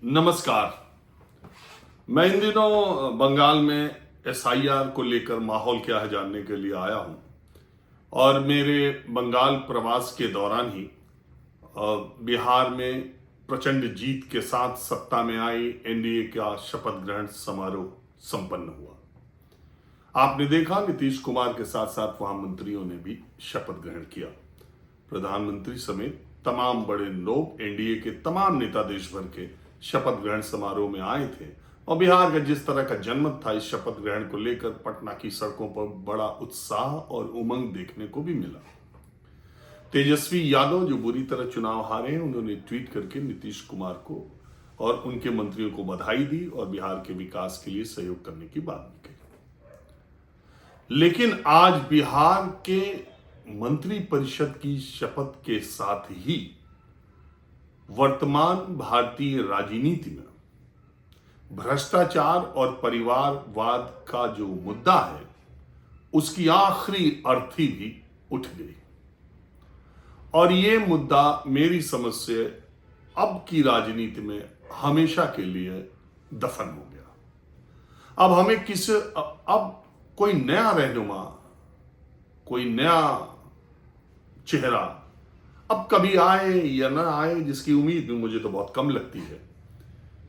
नमस्कार। मैं इन दिनों बंगाल में एसआईआर को लेकर माहौल क्या है जानने के लिए आया हूं और मेरे बंगाल प्रवास के दौरान ही बिहार में प्रचंड जीत के साथ सत्ता में आई एनडीए का शपथ ग्रहण समारोह संपन्न हुआ। आपने देखा नीतीश कुमार के साथ साथ वहां मंत्रियों ने भी शपथ ग्रहण किया। प्रधानमंत्री समेत तमाम बड़े लोग एनडीए के तमाम नेता देश भर के शपथ ग्रहण समारोह में आए थे और बिहार का जिस तरह का जनमत था इस शपथ ग्रहण को लेकर पटना की सड़कों पर बड़ा उत्साह और उमंग देखने को भी मिला। तेजस्वी यादव जो बुरी तरह चुनाव हारे हैं, उन्होंने ट्वीट करके नीतीश कुमार को और उनके मंत्रियों को बधाई दी और बिहार के विकास के लिए सहयोग करने की बात भी कही। लेकिन आज बिहार के मंत्री परिषद की शपथ के साथ ही वर्तमान भारतीय राजनीति में भ्रष्टाचार और परिवारवाद का जो मुद्दा है उसकी आखिरी अर्थी भी उठ गई और ये मुद्दा मेरी समझ से अब की राजनीति में हमेशा के लिए दफन हो गया। अब हमें अब कोई नया रहनुमा, कोई नया चेहरा अब कभी आए या ना आए, जिसकी उम्मीद भी मुझे तो बहुत कम लगती है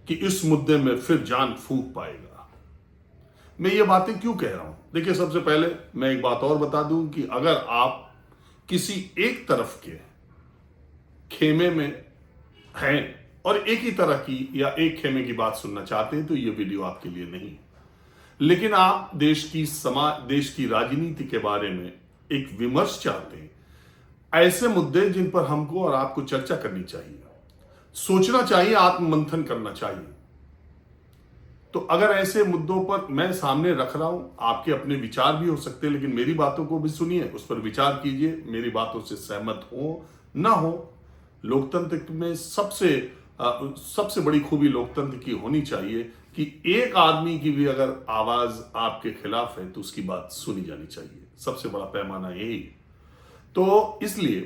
कि इस मुद्दे में फिर जान फूंक पाएगा। मैं ये बातें क्यों कह रहा हूं? देखिए, सबसे पहले मैं एक बात और बता दूं कि अगर आप किसी एक तरफ के खेमे में हैं और एक ही तरह की या एक खेमे की बात सुनना चाहते हैं तो ये वीडियो आपके लिए नहीं है। लेकिन आप देश की राजनीति के बारे में एक विमर्श चाहते हैं, ऐसे मुद्दे जिन पर हमको और आपको चर्चा करनी चाहिए, सोचना चाहिए, आत्ममंथन करना चाहिए। तो अगर ऐसे मुद्दों पर मैं सामने रख रहा हूं, आपके अपने विचार भी हो सकते हैं, लेकिन मेरी बातों को भी सुनिए, उस पर विचार कीजिए, मेरी बातों से सहमत हो ना हो। लोकतंत्र में सबसे बड़ी खूबी लोकतंत्र की होनी चाहिए कि एक आदमी की भी अगर आवाज आपके खिलाफ है तो उसकी बात सुनी जानी चाहिए। सबसे बड़ा पैमाना यही है। तो इसलिए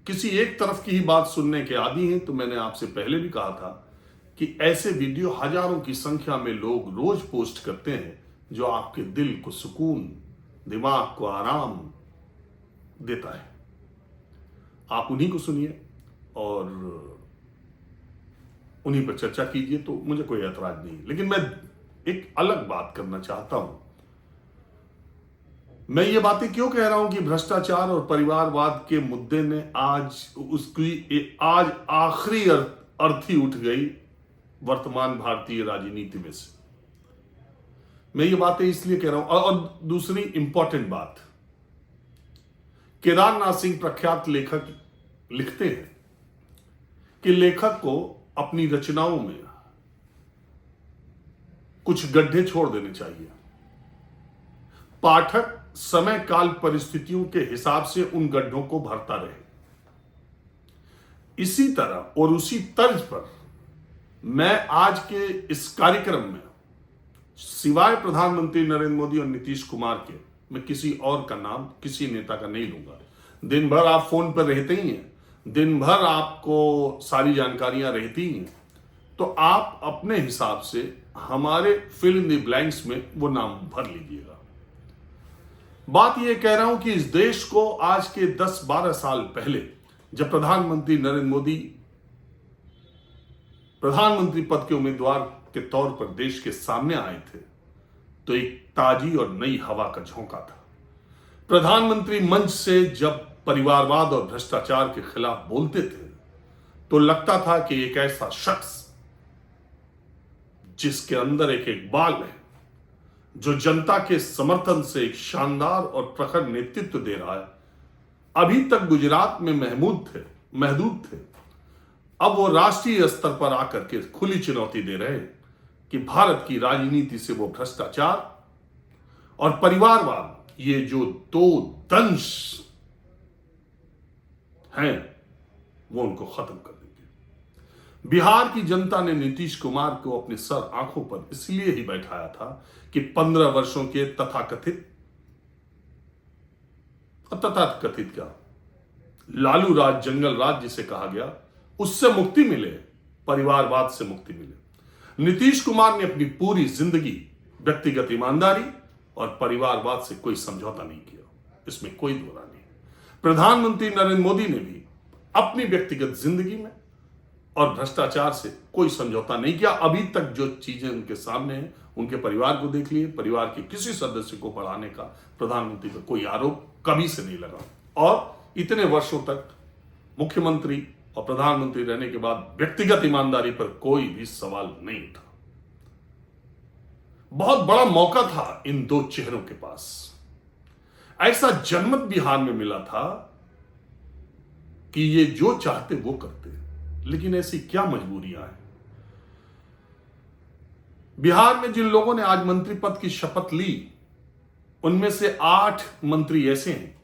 किसी एक तरफ की ही बात सुनने के आदी हैं, तो मैंने आपसे पहले भी कहा था कि ऐसे वीडियो हजारों की संख्या में लोग रोज पोस्ट करते हैं जो आपके दिल को सुकून, दिमाग को आराम देता है। आप उन्हीं को सुनिए और उन्हीं पर चर्चा कीजिए, तो मुझे कोई ऐतराज नहीं। लेकिन मैं एक अलग बात करना चाहता हूं। मैं ये बातें क्यों कह रहा हूं कि भ्रष्टाचार और परिवारवाद के मुद्दे ने आज आखिरी अर्थी उठ गई वर्तमान भारतीय राजनीति में से। मैं ये बातें इसलिए कह रहा हूं। और दूसरी इंपॉर्टेंट बात, केदारनाथ सिंह प्रख्यात लेखक लिखते हैं कि लेखक को अपनी रचनाओं में कुछ गड्ढे छोड़ देने चाहिए। पाठक समय काल परिस्थितियों के हिसाब से उन गड्ढों को भरता रहे। इसी तरह और उसी तर्ज पर मैं आज के इस कार्यक्रम में सिवाय प्रधानमंत्री नरेंद्र मोदी और नीतीश कुमार के मैं किसी और का नाम, किसी नेता का नहीं लूंगा। दिन भर आप फोन पर रहते ही हैं, दिन भर आपको सारी जानकारियां रहती हैं, तो आप अपने हिसाब से हमारे फिल इन द ब्लैंक्स में वो नाम भर लीजिएगा। बात यह कह रहा हूं कि इस देश को आज के 10-12 साल पहले जब प्रधानमंत्री नरेंद्र मोदी प्रधानमंत्री पद के उम्मीदवार के तौर पर देश के सामने आए थे तो एक ताजी और नई हवा का झोंका था। प्रधानमंत्री मंच से जब परिवारवाद और भ्रष्टाचार के खिलाफ बोलते थे तो लगता था कि एक ऐसा शख्स जिसके अंदर एक इकबाल है, जो जनता के समर्थन से एक शानदार और प्रखर नेतृत्व दे रहा है। अभी तक गुजरात में महदूद थे, अब वो राष्ट्रीय स्तर पर आकर के खुली चुनौती दे रहे हैं कि भारत की राजनीति से वो भ्रष्टाचार और परिवारवाद, ये जो दो दंश हैं, वो उनको खत्म कर देंगे। बिहार की जनता ने नीतीश कुमार को अपने सर आंखों पर इसलिए ही बैठाया था कि 15 वर्षों के तथाकथित क्या लालू राज, जंगल राज जिसे कहा गया, उससे मुक्ति मिले परिवारवाद से मुक्ति मिले। नीतीश कुमार ने अपनी पूरी जिंदगी व्यक्तिगत ईमानदारी और परिवारवाद से कोई समझौता नहीं किया, इसमें कोई दो राय नहीं। प्रधानमंत्री नरेंद्र मोदी ने भी अपनी व्यक्तिगत जिंदगी में और भ्रष्टाचार से कोई समझौता नहीं किया। अभी तक जो चीजें उनके सामने हैं, उनके परिवार को देख लिए, परिवार के किसी सदस्य को बढ़ाने का प्रधानमंत्री पर कोई आरोप कभी से नहीं लगा। और इतने वर्षों तक मुख्यमंत्री और प्रधानमंत्री रहने के बाद व्यक्तिगत ईमानदारी पर कोई भी सवाल नहीं उठा। बहुत बड़ा मौका था इन दो चेहरों के पास। ऐसा जनमत बिहार में मिला था कि ये जो चाहते वो करते, लेकिन ऐसी क्या मजबूरियां हैं। बिहार में जिन लोगों ने आज मंत्री पद की शपथ ली, उनमें से 8 मंत्री ऐसे हैं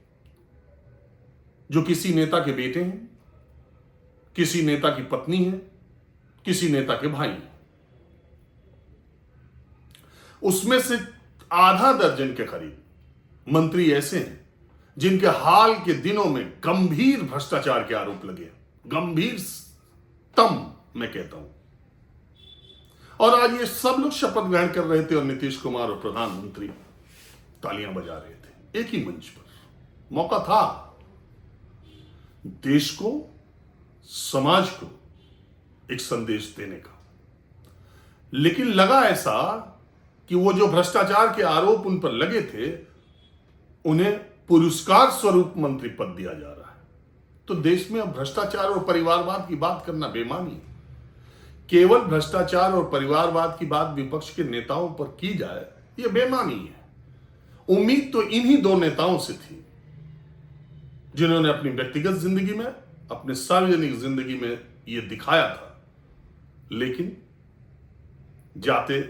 जो किसी नेता के बेटे हैं, किसी नेता की पत्नी है, किसी नेता के भाई हैं। उसमें से आधा दर्जन के करीब मंत्री ऐसे हैं जिनके हाल के दिनों में गंभीर भ्रष्टाचार के आरोप लगे, गंभीर मैं कहता हूं। और आज ये सब लोग शपथ ग्रहण कर रहे थे और नीतीश कुमार और प्रधानमंत्री तालियां बजा रहे थे एक ही मंच पर। मौका था देश को, समाज को एक संदेश देने का, लेकिन लगा ऐसा कि वो जो भ्रष्टाचार के आरोप उन पर लगे थे, उन्हें पुरस्कार स्वरूप मंत्री पद दिया जा रहा है। तो देश में अब भ्रष्टाचार और परिवारवाद की बात करना बेमानी है। केवल भ्रष्टाचार और परिवारवाद की बात विपक्ष के नेताओं पर की जाए, यह बेमानी है। उम्मीद तो इन्हीं दो नेताओं से थी जिन्होंने अपनी व्यक्तिगत जिंदगी में, अपने सार्वजनिक जिंदगी में यह दिखाया था। लेकिन जाते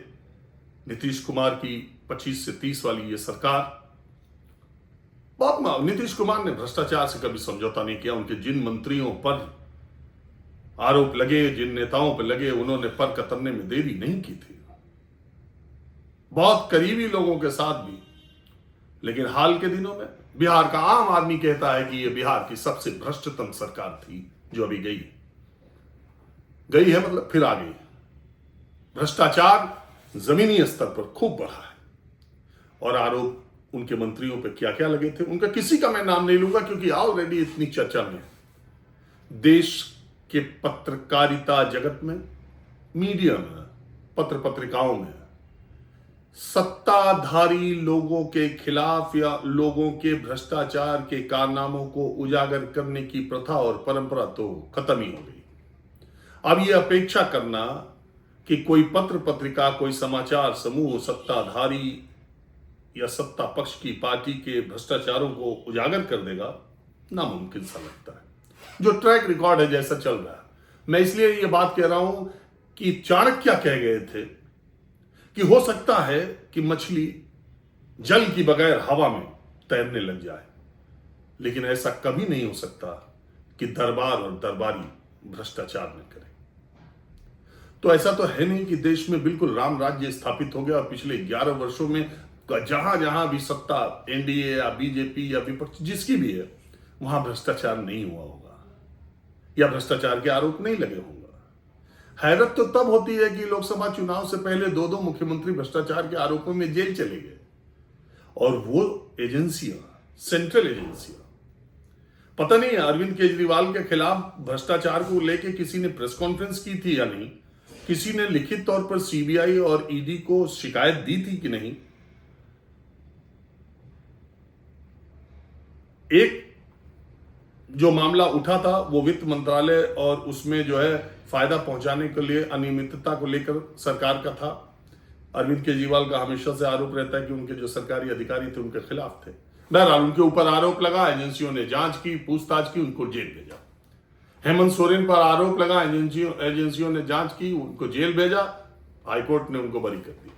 नीतीश कुमार की 25 से 30 वाली ये सरकार, बहुत नीतीश कुमार ने भ्रष्टाचार से कभी समझौता नहीं किया। उनके जिन मंत्रियों पर आरोप लगे, जिन नेताओं पर लगे, उन्होंने पर कतरने में देरी नहीं की थी, बहुत करीबी लोगों के साथ भी। लेकिन हाल के दिनों में बिहार का आम आदमी कहता है कि यह बिहार की सबसे भ्रष्टतम सरकार थी जो अभी गई है, मतलब फिर आ गई। भ्रष्टाचार जमीनी स्तर पर खूब बढ़ा है और आरोप उनके मंत्रियों पे क्या क्या लगे थे, उनका किसी का मैं नाम नहीं लूंगा क्योंकि ऑलरेडी इतनी चर्चा में है। देश के पत्रकारिता जगत में, मीडिया में, पत्र पत्रिकाओं में सत्ताधारी लोगों के खिलाफ या लोगों के भ्रष्टाचार के कारनामों को उजागर करने की प्रथा और परंपरा तो खत्म ही हो गई। अब यह अपेक्षा करना कि कोई पत्र पत्रिका, कोई समाचार समूह सत्ताधारी या सत्ता पक्ष की पार्टी के भ्रष्टाचारों को उजागर कर देगा, नामुमकिन सा लगता है। जो ट्रैक रिकॉर्ड है जैसा चल रहा है, मैं इसलिए ये बात कह रहा हूं कि चाणक्य कह गए थे कि हो सकता है कि मछली जल की बगैर हवा में तैरने लग जाए, लेकिन ऐसा कभी नहीं हो सकता कि दरबार और दरबारी भ्रष्टाचार न करे। तो ऐसा तो है नहीं कि देश में बिल्कुल राम राज्य स्थापित हो गया और पिछले 11 वर्षों में जहां जहां भी सत्ता, एनडीए या बीजेपी या विपक्ष जिसकी भी है, वहां भ्रष्टाचार नहीं हुआ होगा या भ्रष्टाचार के आरोप नहीं लगे होंगे। हैरत तो तब होती है कि लोकसभा चुनाव से पहले 2 मुख्यमंत्री भ्रष्टाचार के आरोपों में जेल चले गए और वो एजेंसियां, सेंट्रल एजेंसियां, पता नहीं अरविंद केजरीवाल के खिलाफ भ्रष्टाचार को लेकर किसी ने प्रेस कॉन्फ्रेंस की थी या नहीं, किसी ने लिखित तौर पर सीबीआई और ईडी को शिकायत दी थी कि नहीं। एक जो मामला उठा था वो वित्त मंत्रालय और उसमें जो है फायदा पहुंचाने के लिए अनियमितता को लेकर सरकार का था। अरविंद केजरीवाल का हमेशा से आरोप रहता है कि उनके जो सरकारी अधिकारी थे उनके खिलाफ थे। बहरहाल उनके ऊपर आरोप लगा, एजेंसियों ने जांच की, पूछताछ की, उनको जेल भेजा। हेमंत सोरेन पर आरोप लगा, एजेंसियों ने जांच की, उनको जेल भेजा, हाईकोर्ट ने उनको बरी कर दिया।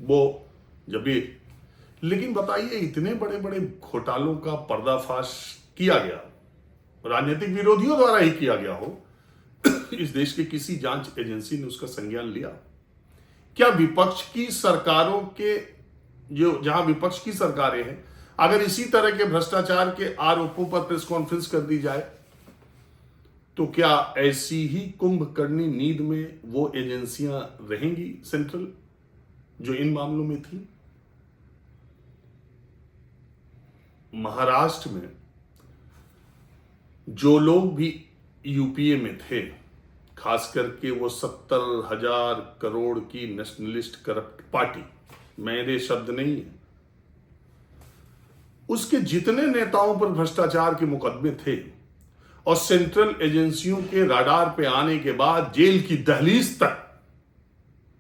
वो जब भी, लेकिन बताइए इतने बड़े बड़े घोटालों का पर्दाफाश किया गया, राजनीतिक विरोधियों द्वारा ही किया गया हो, इस देश के किसी जांच एजेंसी ने उसका संज्ञान लिया? क्या विपक्ष की सरकारों के जो जहां विपक्ष की सरकारें हैं, अगर इसी तरह के भ्रष्टाचार के आरोपों पर प्रेस कॉन्फ्रेंस कर दी जाए तो क्या ऐसी ही कुंभकर्णी नींद में वो एजेंसियां रहेंगी सेंट्रल जो इन मामलों में थी? महाराष्ट्र में जो लोग भी यूपीए में थे, खास करके वो 70,000 करोड़ की नेशनलिस्ट करप्ट पार्टी, मेरे शब्द नहीं है, उसके जितने नेताओं पर भ्रष्टाचार के मुकदमे थे और सेंट्रल एजेंसियों के राडार पे आने के बाद जेल की दहलीज तक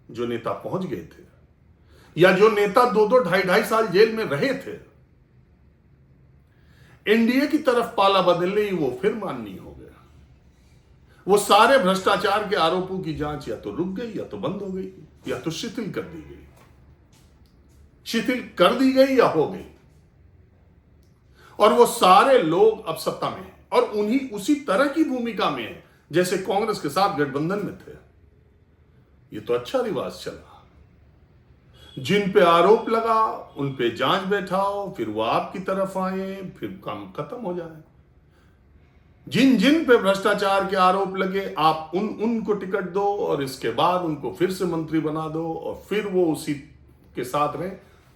जो नेता पहुंच गए थे, या जो नेता 2-2, 2.5 साल जेल में रहे थे, एनडीए की तरफ पाला बदलने ही वो फिर माननीय हो गया। वो सारे भ्रष्टाचार के आरोपों की जांच या तो रुक गई, या तो बंद हो गई, या तो शिथिल कर दी गई। शिथिल कर दी गई या हो गई, और वो सारे लोग अब सत्ता में हैं और उन्हीं उसी तरह की भूमिका में है जैसे कांग्रेस के साथ गठबंधन में थे। ये तो अच्छा रिवाज चला, जिन पे आरोप लगा उन पे जांच बैठाओ, फिर वो आपकी तरफ आए, फिर काम खत्म हो जाए। जिन जिन पे भ्रष्टाचार के आरोप लगे आप उनको टिकट दो और इसके बाद उनको फिर से मंत्री बना दो और फिर वो उसी के साथ रहे।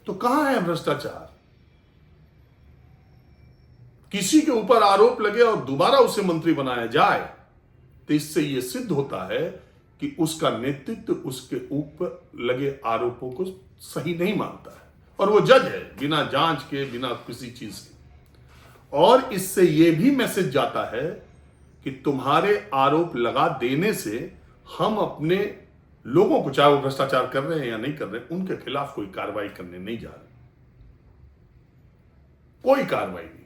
तो कहां है भ्रष्टाचार? किसी के ऊपर आरोप लगे और दोबारा उसे मंत्री बनाया जाए तो इससे यह सिद्ध होता है कि उसका नेतृत्व उसके ऊपर लगे आरोपों को सही नहीं मानता है और वो जज है बिना जांच के, बिना किसी चीज के। और इससे यह भी मैसेज जाता है कि तुम्हारे आरोप लगा देने से हम अपने लोगों को, चाहे वो भ्रष्टाचार कर रहे हैं या नहीं कर रहे, उनके खिलाफ कोई कार्रवाई करने नहीं जा रहे। कोई कार्रवाई नहीं।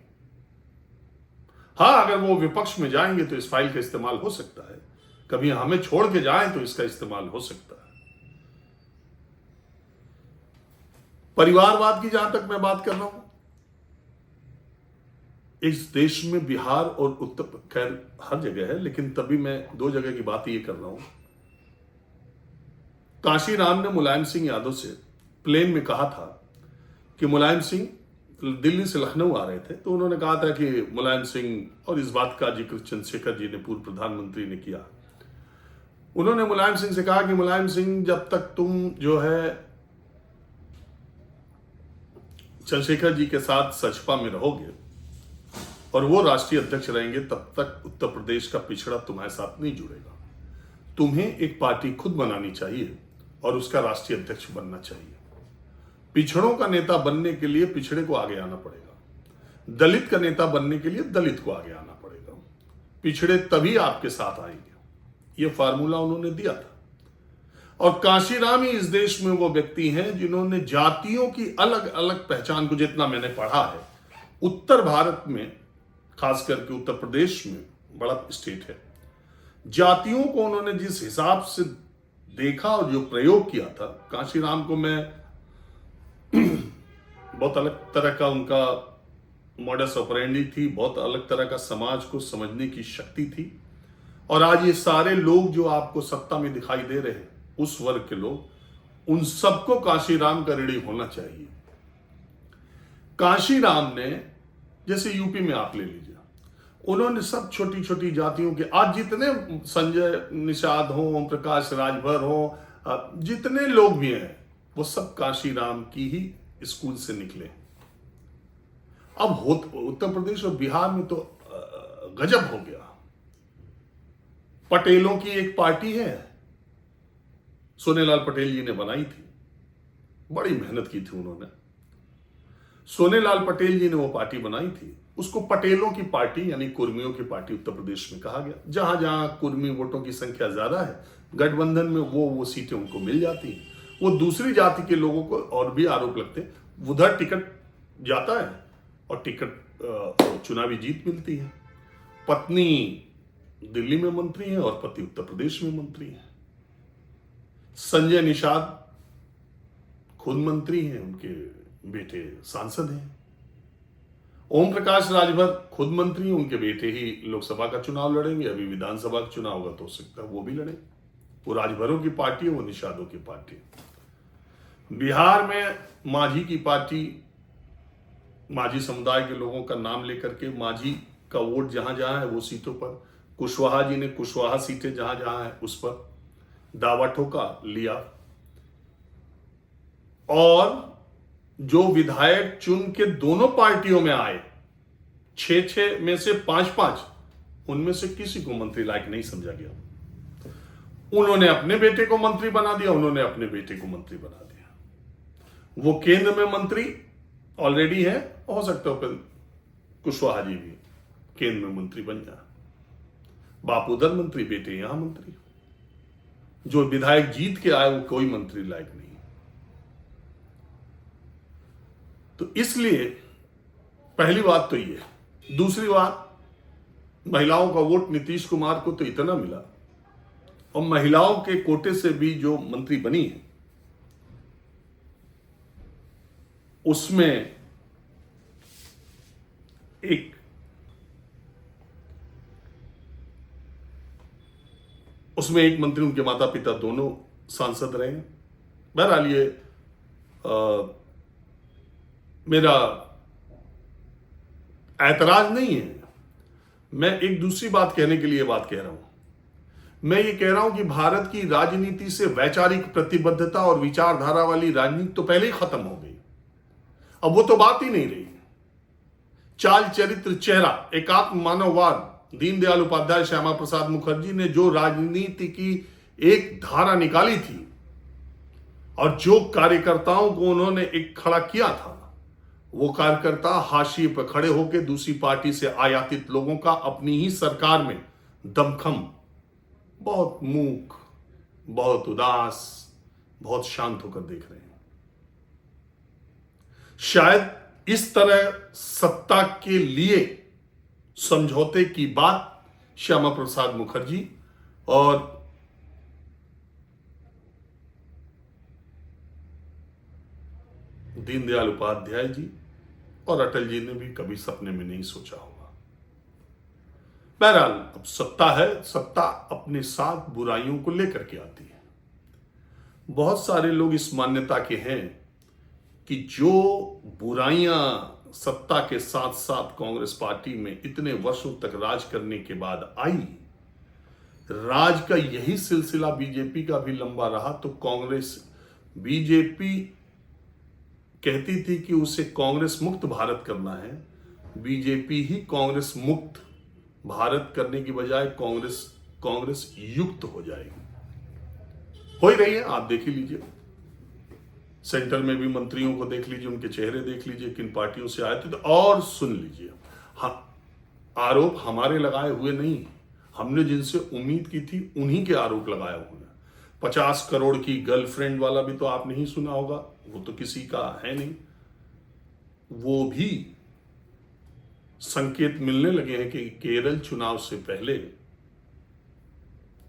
हां, अगर वो विपक्ष में जाएंगे तो इस फाइल का इस्तेमाल हो सकता है, कभी हमें छोड़ के जाएं तो इसका इस्तेमाल हो सकता है। परिवारवाद की जहां तक मैं बात कर रहा हूं, इस देश में बिहार और उत्तर, खैर हर जगह है, लेकिन तभी मैं 2 जगह की बात ये कर रहा हूं। काशीराम ने मुलायम सिंह यादव से प्लेन में कहा था कि मुलायम सिंह दिल्ली से लखनऊ आ रहे थे, तो उन्होंने कहा था कि मुलायम सिंह, और इस बात का जिक्र चंद्रशेखर जी ने, पूर्व प्रधानमंत्री ने किया। उन्होंने मुलायम सिंह से कहा कि मुलायम सिंह, जब तक तुम जो है चंद्रशेखर जी के साथ सचपा में रहोगे और वो राष्ट्रीय अध्यक्ष रहेंगे, तब तक उत्तर प्रदेश का पिछड़ा तुम्हारे साथ नहीं जुड़ेगा। तुम्हें एक पार्टी खुद बनानी चाहिए और उसका राष्ट्रीय अध्यक्ष बनना चाहिए। पिछड़ों का नेता बनने के लिए पिछड़े को आगे आना पड़ेगा, दलित का नेता बनने के लिए दलित को आगे आना पड़ेगा, पिछड़े तभी आपके साथ आएंगे। यह फार्मूला उन्होंने दिया था। और काशीराम ही इस देश में वो व्यक्ति हैं जिन्होंने जातियों की अलग अलग पहचान को, जितना मैंने पढ़ा है, उत्तर भारत में, खास करके उत्तर प्रदेश में बड़ा स्टेट है, जातियों को उन्होंने जिस हिसाब से देखा और जो प्रयोग किया था, काशीराम को मैं बहुत अलग तरह का उनका मॉडस ऑपरेंडी थी, बहुत अलग तरह का समाज को समझने की शक्ति थी। और आज ये सारे लोग जो आपको सत्ता में दिखाई दे रहे हैं, उस वर्ग के लोग, उन सबको काशीराम का ऋणी होना चाहिए। काशीराम ने, जैसे यूपी में आप ले लीजिए, उन्होंने सब छोटी छोटी जातियों के, आज जितने संजय निषाद हो, ओम प्रकाश राजभर हो, जितने लोग भी हैं, वो सब काशीराम की ही स्कूल से निकले। अब उत्तर प्रदेश और बिहार में तो गजब हो गया। पटेलों की एक पार्टी है, सोनेलाल पटेल जी ने बनाई थी, बड़ी मेहनत की थी उन्होंने। सोनेलाल पटेल जी ने वो पार्टी बनाई थी, उसको पटेलों की पार्टी यानी कुर्मियों की पार्टी उत्तर प्रदेश में कहा गया। जहां जहां कुर्मी वोटों की संख्या ज्यादा है, गठबंधन में वो सीटें उनको मिल जाती हैं। वो दूसरी जाति के लोगों को और भी आरोप लगते हैं, उधर टिकट जाता है और टिकट चुनावी जीत मिलती है। पत्नी दिल्ली में मंत्री है और पति उत्तर प्रदेश में मंत्री है। संजय निषाद खुद मंत्री हैं, उनके बेटे सांसद हैं। ओम प्रकाश राजभर खुद मंत्री हैं, उनके बेटे ही लोकसभा का चुनाव लड़ेंगे। अभी विधानसभा का चुनाव होगा तो हो सकता है वो भी लड़े। वो राजभरों की पार्टी है, वो निषादों की पार्टी है। बिहार में माझी की पार्टी, माझी समुदाय के लोगों का नाम लेकर के, माझी का वोट जहां जहां है वो सीटों पर कुशवाहा जी ने कुशवाहा सीटें जहां जहां है उस पर दावा ठोका, लिया। और जो विधायक चुन के दोनों पार्टियों में आए, 6 में से 5, उनमें से किसी को मंत्री लायक नहीं समझा गया। उन्होंने अपने बेटे को मंत्री बना दिया, उन्होंने अपने बेटे को मंत्री बना दिया। वो केंद्र में मंत्री ऑलरेडी है, हो सकता है फिर कुशवाहा जी भी केंद्र में मंत्री बन जाए। बाप उधर मंत्री, बेटे यहां मंत्री। जो विधायक जीत के आए वो कोई मंत्री लायक नहीं। तो इसलिए पहली बात तो ये। दूसरी बात, महिलाओं का वोट नीतीश कुमार को तो इतना मिला, और महिलाओं के कोटे से भी जो मंत्री बनी है उसमें एक मंत्री, उनके माता पिता दोनों सांसद रहे हैं। बहरहाल ये मेरा ऐतराज नहीं है। मैं एक दूसरी बात कहने के लिए बात कह रहा हूं। मैं ये कह रहा हूं कि भारत की राजनीति से वैचारिक प्रतिबद्धता और विचारधारा वाली राजनीति तो पहले ही खत्म हो गई। अब वो तो बात ही नहीं रही। चाल, चरित्र, चेहरा, एकात्म मानववाद, दीनदयाल उपाध्याय, श्यामा प्रसाद मुखर्जी ने जो राजनीति की एक धारा निकाली थी और जो कार्यकर्ताओं को उन्होंने एक खड़ा किया था, वो कार्यकर्ता हाशिए पर खड़े होकर दूसरी पार्टी से आयातित लोगों का अपनी ही सरकार में दमखम, बहुत मूक, बहुत उदास, बहुत शांत होकर देख रहे हैं। शायद इस तरह सत्ता के लिए समझौते की बात श्यामा प्रसाद मुखर्जी और दीनदयाल उपाध्याय जी और अटल जी ने भी कभी सपने में नहीं सोचा होगा। बहरहाल अब सत्ता है, सत्ता अपने साथ बुराइयों को लेकर के आती है। बहुत सारे लोग इस मान्यता के हैं कि जो बुराइयां सत्ता के साथ साथ कांग्रेस पार्टी में इतने वर्षों तक राज करने के बाद आई, राज का यही सिलसिला बीजेपी का भी लंबा रहा, तो बीजेपी कहती थी कि उसे कांग्रेस मुक्त भारत करना है। बीजेपी ही कांग्रेस मुक्त भारत करने की बजाय कांग्रेस युक्त हो जाएगी। हो ही रही है, आप देख ही लीजिए। सेंटर में भी मंत्रियों को देख लीजिए, उनके चेहरे देख लीजिए, किन पार्टियों से आए थे। तो और सुन लीजिए, हाँ, आरोप हमारे लगाए हुए नहीं, हमने जिनसे उम्मीद की थी उन्हीं के आरोप लगाए हुए हैं। 50 करोड़ की गर्लफ्रेंड वाला भी तो आपने ही सुना होगा, वो तो किसी का है नहीं। वो भी संकेत मिलने लगे हैं कि केरल चुनाव से पहले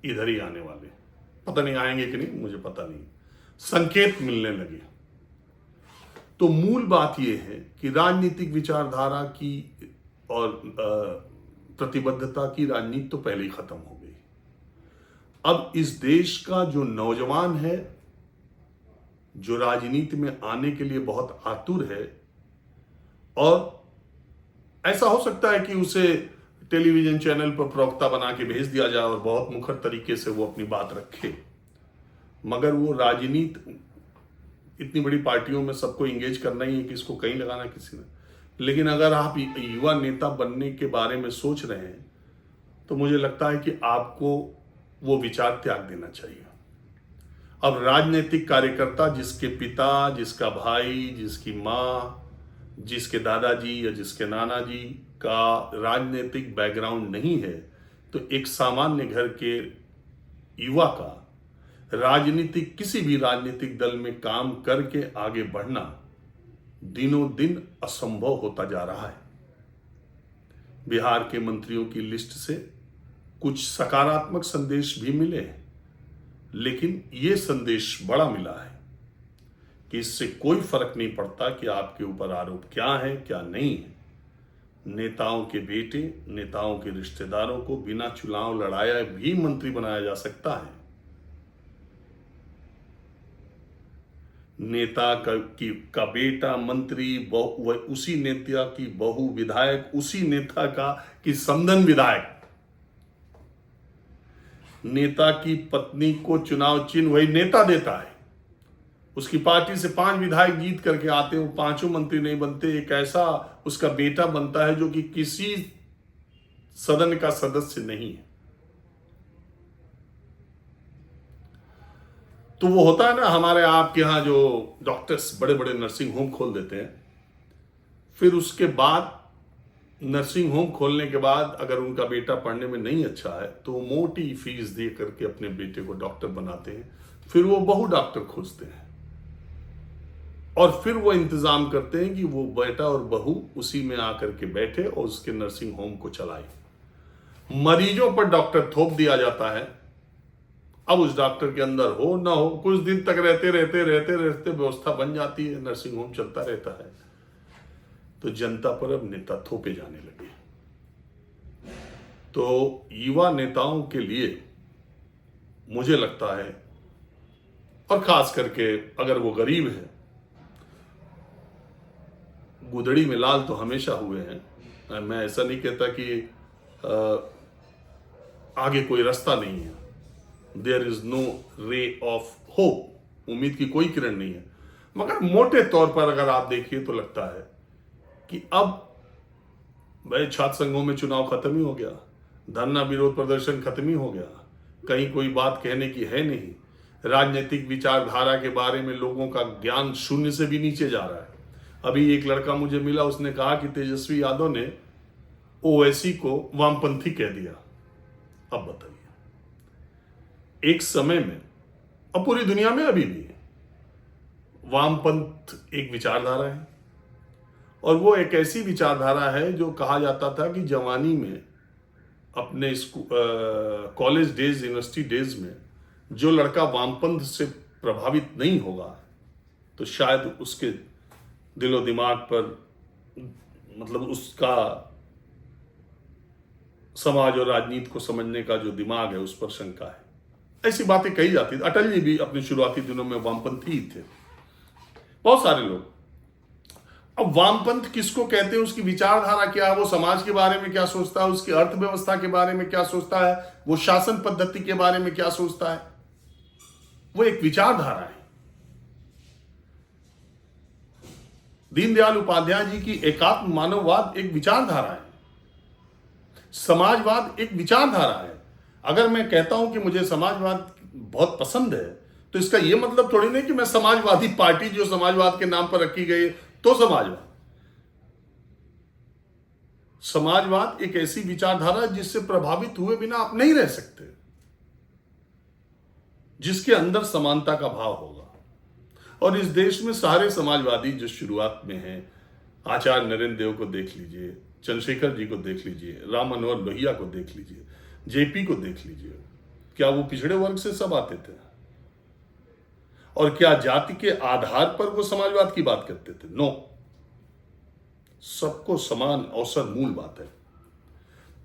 इधर ही आने वाले, पता नहीं आएंगे कि नहीं, मुझे पता नहीं, संकेत मिलने लगे। तो मूल बात यह है कि राजनीतिक विचारधारा की और प्रतिबद्धता की राजनीति तो पहले ही खत्म हो गई। अब इस देश का जो नौजवान है, जो राजनीति में आने के लिए बहुत आतुर है, और ऐसा हो सकता है कि उसे टेलीविजन चैनल पर प्रवक्ता बना के भेज दिया जाए और बहुत मुखर तरीके से वो अपनी बात रखे, मगर वो राजनीति इतनी बड़ी पार्टियों में सबको इंगेज करना ही है कि इसको कहीं लगाना किसी ने। लेकिन अगर आप युवा नेता बनने के बारे में सोच रहे हैं तो मुझे लगता है कि आपको वो विचार त्याग देना चाहिए। अब राजनीतिक कार्यकर्ता जिसके पिता, जिसका भाई, जिसकी माँ, जिसके दादाजी या जिसके नाना जी का राजनीतिक बैकग्राउंड नहीं है, तो एक सामान्य घर के युवा का राजनीतिक किसी भी राजनीतिक दल में काम करके आगे बढ़ना दिनों दिन असंभव होता जा रहा है। बिहार के मंत्रियों की लिस्ट से कुछ सकारात्मक संदेश भी मिले हैं, लेकिन यह संदेश बड़ा मिला है कि इससे कोई फर्क नहीं पड़ता कि आपके ऊपर आरोप क्या है क्या नहीं है। नेताओं के बेटे, नेताओं के रिश्तेदारों को बिना चुनाव लड़ाया भी मंत्री बनाया जा सकता है। नेता का बेटा मंत्री, उसी नेता की बहू विधायक, उसी नेता की समधन विधायक, नेता की पत्नी को चुनाव चिन्ह वही नेता देता है। उसकी पार्टी से 5 विधायक जीत करके आते हैं, वो 5 मंत्री नहीं बनते, एक ऐसा उसका बेटा बनता है जो कि किसी सदन का सदस्य नहीं है। तो वो होता है ना, हमारे आपके यहां जो डॉक्टर्स बड़े बड़े नर्सिंग होम खोल देते हैं, फिर उसके बाद नर्सिंग होम खोलने के बाद अगर उनका बेटा पढ़ने में नहीं अच्छा है तो वो मोटी फीस दे करके अपने बेटे को डॉक्टर बनाते हैं। फिर वो बहू डॉक्टर खोजते हैं और फिर वो इंतजाम करते हैं कि वो बेटा और बहू उसी में आकर के बैठे और उसके नर्सिंग होम को चलाए। मरीजों पर डॉक्टर थोप दिया जाता है। अब उस डॉक्टर के अंदर हो ना हो, कुछ दिन तक रहते रहते रहते रहते व्यवस्था बन जाती है, नर्सिंग होम चलता रहता है। तो जनता पर अब नेता थोपे जाने लगे। तो युवा नेताओं के लिए मुझे लगता है, और खास करके अगर वो गरीब है, गुदड़ी में लाल तो हमेशा हुए हैं। मैं ऐसा नहीं कहता कि आगे कोई रास्ता नहीं है, there is no ray of hope, उम्मीद की कोई किरण नहीं है, मगर मोटे तौर पर अगर आप देखिए तो लगता है कि अब भाई छात्र संघों में चुनाव खत्म ही हो गया, धरना विरोध प्रदर्शन खत्म ही हो गया, कहीं कोई बात कहने की है नहीं, राजनीतिक विचारधारा के बारे में लोगों का ज्ञान शून्य से भी नीचे जा रहा है। अभी एक लड़का मुझे मिला, उसने कहा कि तेजस्वी यादव ने ओवैसी को वामपंथी कह दिया। अब बताइए, एक समय में और पूरी दुनिया में अभी भी वामपंथ एक विचारधारा है, और वो एक ऐसी विचारधारा है जो कहा जाता था कि जवानी में अपने कॉलेज डेज, यूनिवर्सिटी डेज में जो लड़का वामपंथ से प्रभावित नहीं होगा तो शायद उसके दिलो दिमाग पर, मतलब उसका समाज और राजनीति को समझने का जो दिमाग है उस पर शंका है। ऐसी बातें कही जाती थी। अटल जी भी अपने शुरुआती दिनों में वामपंथी ही थे, बहुत सारे लोग। अब वामपंथ किसको कहते हैं, उसकी विचारधारा क्या है, वो समाज के बारे में क्या सोचता है, उसकी अर्थव्यवस्था के बारे में क्या सोचता है, वो शासन पद्धति के बारे में क्या सोचता है, वो एक विचारधारा है। दीनदयाल उपाध्याय जी की एकात्म मानववाद एक विचारधारा है, समाजवाद एक विचारधारा है। अगर मैं कहता हूं कि मुझे समाजवाद बहुत पसंद है तो इसका यह मतलब थोड़ी नहीं कि मैं समाजवादी पार्टी जो समाजवाद के नाम पर रखी गई तो समाजवाद। समाजवाद एक ऐसी विचारधारा जिससे प्रभावित हुए बिना आप नहीं रह सकते, जिसके अंदर समानता का भाव होगा। और इस देश में सारे समाजवादी जो शुरुआत में हैं, आचार्य नरेंद्र देव को देख लीजिए, चंद्रशेखर जी को देख लीजिए, राम मनोहर लोहिया को देख लीजिए, जेपी को देख लीजिए, क्या वो पिछड़े वर्ग से सब आते थे? और क्या जाति के आधार पर वो समाजवाद की बात करते थे? नो, सबको समान अवसर मूल बात है।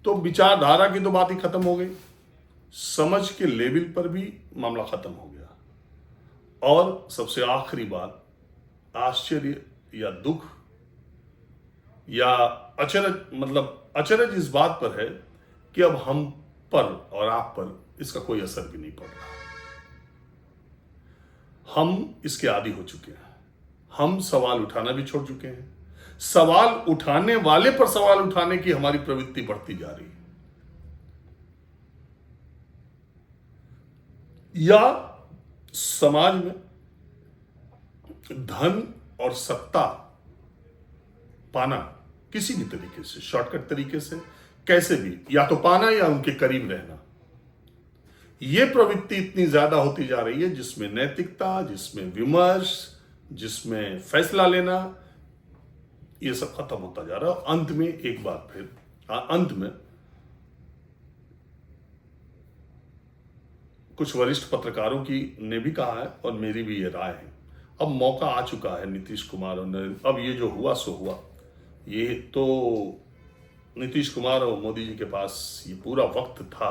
तो विचारधारा की तो बात ही खत्म हो गई, समझ के लेवल पर भी मामला खत्म हो गया। और सबसे आखिरी बात, आश्चर्य या दुख या अचरज, मतलब अचरज इस बात पर है कि अब हम पर और आप पर इसका कोई असर भी नहीं पड़ रहा। हम इसके आदी हो चुके हैं, हम सवाल उठाना भी छोड़ चुके हैं। सवाल उठाने वाले पर सवाल उठाने की हमारी प्रवृत्ति बढ़ती जा रही है। या समाज में धन और सत्ता पाना किसी भी तरीके से, शॉर्टकट तरीके से, कैसे भी, या तो पाना या उनके करीब रहना, यह प्रवृत्ति इतनी ज्यादा होती जा रही है जिसमें नैतिकता, जिसमें विमर्श, जिसमें फैसला लेना, यह सब खत्म होता जा रहा है। अंत में एक बात फिर, अंत में कुछ वरिष्ठ पत्रकारों की ने भी कहा है और मेरी भी ये राय है, अब मौका आ चुका है नीतीश कुमार और नरेंद्र, अब ये जो हुआ सो हुआ। ये तो नीतीश कुमार और मोदी जी के पास ये पूरा वक्त था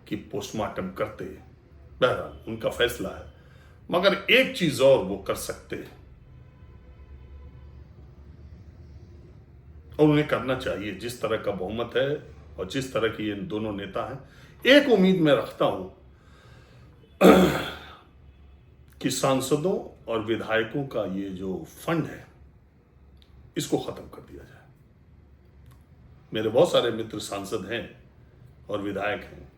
कि पोस्टमार्टम करते, बहरहाल उनका फैसला है, मगर एक चीज और वो कर सकते हैं और उन्हें करना चाहिए। जिस तरह का बहुमत है और जिस तरह की ये दोनों नेता हैं, एक उम्मीद मैं रखता हूं कि सांसदों और विधायकों का ये जो फंड है इसको खत्म कर दिया जाए। मेरे बहुत सारे मित्र सांसद हैं और विधायक हैं,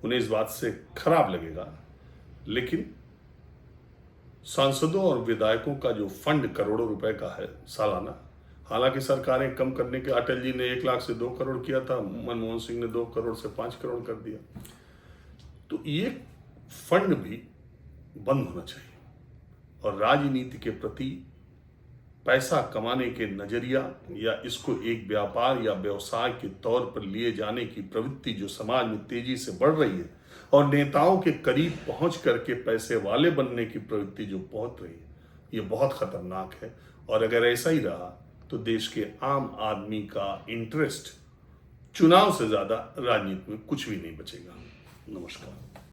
उन्हें इस बात से खराब लगेगा, लेकिन सांसदों और विधायकों का जो फंड करोड़ों रुपए का है सालाना, हालांकि सरकारें कम करने के, अटल जी ने 1 लाख से 2 करोड़ किया था, मनमोहन सिंह ने 2 करोड़ से 5 करोड़ कर दिया, तो ये फंड भी बंद होना चाहिए और राजनीति के प्रति पैसा कमाने के नजरिया या इसको एक व्यापार या व्यवसाय के तौर पर लिए जाने की प्रवृत्ति जो समाज में तेजी से बढ़ रही है और नेताओं के करीब पहुंच करके पैसे वाले बनने की प्रवृत्ति जो पहुंच रही है, ये बहुत खतरनाक है। और अगर ऐसा ही रहा तो देश के आम आदमी का इंटरेस्ट चुनाव से ज्यादा राजनीति में कुछ भी नहीं बचेगा। नमस्कार।